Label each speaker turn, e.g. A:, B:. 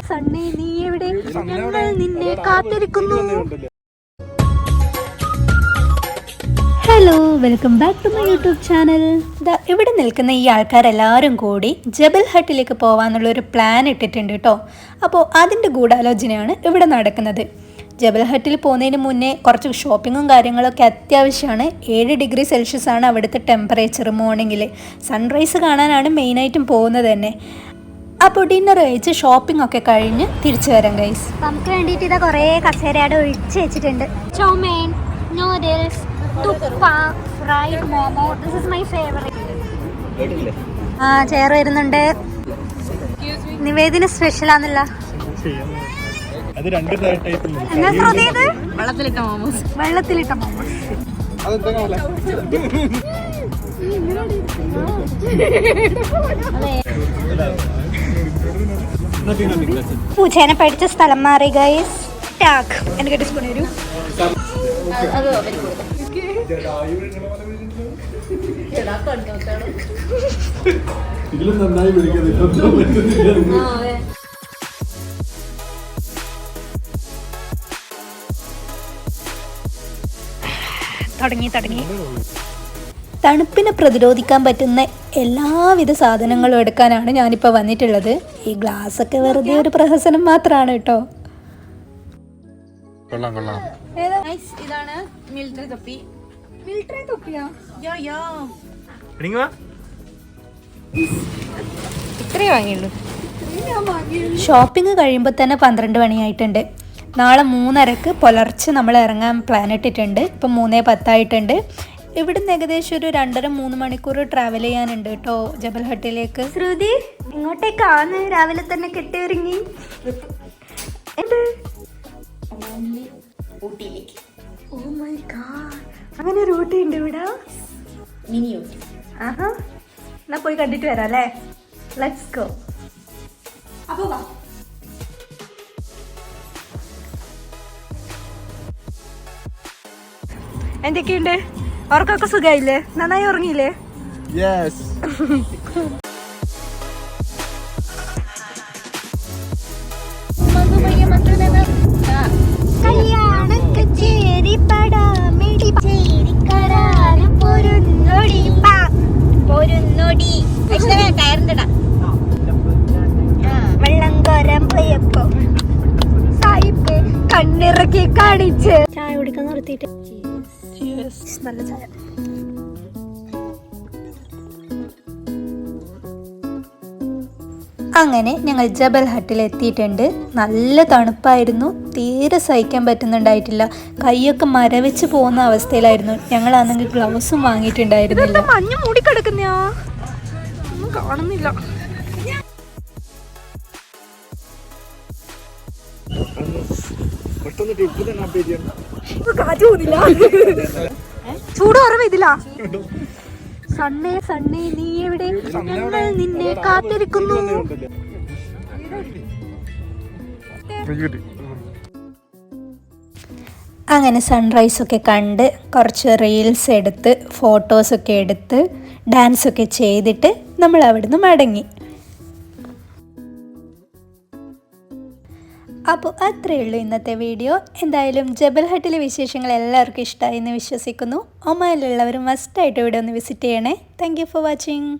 A: സണ്ണി നീ എവിടെ? ഞങ്ങൾ നിന്നെ കാത്തിരിക്കുന്നു. Hello, welcome back to my YouTube channel. ഇവിടെ നിൽക്കുന്ന ഈ ആൾക്കാരെല്ലാവരും കൂടി ജബൽ ഹട്ടിലേക്ക് പോകാനുള്ളൊരു പ്ലാൻ ഇട്ടിട്ടുണ്ട് കേട്ടോ. അപ്പോൾ അതിൻ്റെ ഗൂഢാലോചനയാണ് ഇവിടെ നടക്കുന്നത്. ജബൽ ഹട്ടിൽ പോകുന്നതിന് മുന്നേ കുറച്ച് ഷോപ്പിങ്ങും കാര്യങ്ങളൊക്കെ അത്യാവശ്യമാണ്. 7 ഡിഗ്രി സെൽഷ്യസ് ആണ് അവിടുത്തെ ടെമ്പറേച്ചർ. മോർണിംഗിൽ സൺറൈസ് കാണാനാണ് മെയിനായിട്ടും പോകുന്നത് തന്നെ. അപ്പോൾ ഡിന്നർ കഴിച്ച് ഷോപ്പിംഗ് ഒക്കെ കഴിഞ്ഞ് തിരിച്ചു വരാം ഗൈസ്.
B: നമുക്ക് വേണ്ടിയിട്ട് ഇതാ കുറേ കസേരയുടെ ഒഴിച്ച് വെച്ചിട്ടുണ്ട്. Chow mein, noodles, thukpa, fried momo. This is my favourite. Chair വരുന്നുണ്ട്. നിവേദിന് സ്പെഷ്യൽ ആണല്ലോ. വെള്ളത്തിലിട്ട മോമോസ്. പൂച്ചേനെ പഠിച്ച സ്ഥലം മാറി ഗൈസ്. ടാക്ക് എനിക്ക് ഡിസ്കൗണ്ട് തരൂ. തുടങ്ങി.
A: തണുപ്പിനെ പ്രതിരോധിക്കാൻ പറ്റുന്ന എല്ലാവിധ സാധനങ്ങളും എടുക്കാനാണ് ഞാനിപ്പോൾ വന്നിട്ടുള്ളത്. ഈ ഗ്ലാസ്സൊക്കെ വെറുതെ ഒരു പ്രഹസനം മാത്രമാണ് കേട്ടോ.
B: ഇതാണ് മിലിറ്ററി തൊപ്പി.
A: ഇത്രേ വാങ്ങിയുള്ളൂ. ഷോപ്പിംഗ് കഴിയുമ്പോൾ തന്നെ 12 മണിയായിട്ടുണ്ട്. നാളെ 3:30 പുലർച്ചെ നമ്മൾ ഇറങ്ങാൻ പ്ലാൻ ഇട്ടിട്ടുണ്ട്. ഇപ്പം 3:10 ആയിട്ടുണ്ട്. ഇവിടുന്ന് ഏകദേശം ഒരു 2.5-3 മണിക്കൂർ ട്രാവൽ ചെയ്യാനുണ്ട് കേട്ടോ ജബൽ ഹട്ടിലേക്ക്.
B: ശ്രുതി ഇങ്ങോട്ടേക്കാണ് രാവിലെ തന്നെ കെട്ടി ഒരുങ്ങി.
A: ഓ മൈ ഗോഡ്, അങ്ങനെ ഒരു ഊട്ടി ഉണ്ട് ഇവിടെ.
B: മിനി ഊട്ടി.
A: ആഹാ, എന്നാ പോയി കണ്ടിട്ട് വരാം അല്ലേ. Let's go.
B: അപ്പൊ വാ.
A: എന്തൊക്കെയുണ്ട്? ഉറക്കൊക്കെ സുഖമായില്ലേ? നന്നായി ഉറങ്ങിയില്ലേ? കണ്ണിറക്കി കാണിച്ച് ചായ കുടിക്കാൻ നിർത്തിയിട്ട് നല്ല ചായ. അങ്ങനെ ഞങ്ങൾ ജബൽ ഹട്ടിൽ എത്തിയിട്ടുണ്ട്. നല്ല തണുപ്പായിരുന്നു, തീരെ സഹിക്കാൻ പറ്റുന്നുണ്ടായിട്ടില്ല. കൈയൊക്കെ മരവിച്ച് പോകുന്ന അവസ്ഥയിലായിരുന്നു. ഞങ്ങളാണെങ്കിൽ ഗ്ലൗസും വാങ്ങിയിട്ടുണ്ടായിരുന്നില്ല. മഞ്ഞ് മൂടിക്കിടക്കുന്നയാ, ഒന്നും കാണുന്നില്ല. ചൂട് കുറവില്ല. സണ്ണേ നീ എവിടെ? ഞങ്ങൾ നിന്നെ കാത്തിരിക്കുന്നു. അങ്ങനെ സൺറൈസൊക്കെ കണ്ട് കുറച്ച് റീൽസ് എടുത്ത് ഫോട്ടോസൊക്കെ എടുത്ത് ഡാൻസൊക്കെ ചെയ്തിട്ട് നമ്മൾ അവിടുന്ന് മടങ്ങി. അപ്പോൾ അത്രയേ ഉള്ളൂ ഇന്നത്തെ വീഡിയോ. എന്തായാലും ജബൽ ഹട്ടിലെ വിശേഷങ്ങൾ എല്ലാവർക്കും ഇഷ്ടമായി എന്ന് വിശ്വസിക്കുന്നു. ഒമാനിലുള്ളവർ മസ്റ്റായിട്ട് ഇവിടെ ഒന്ന് വിസിറ്റ് ചെയ്യണേ. Thank you for watching.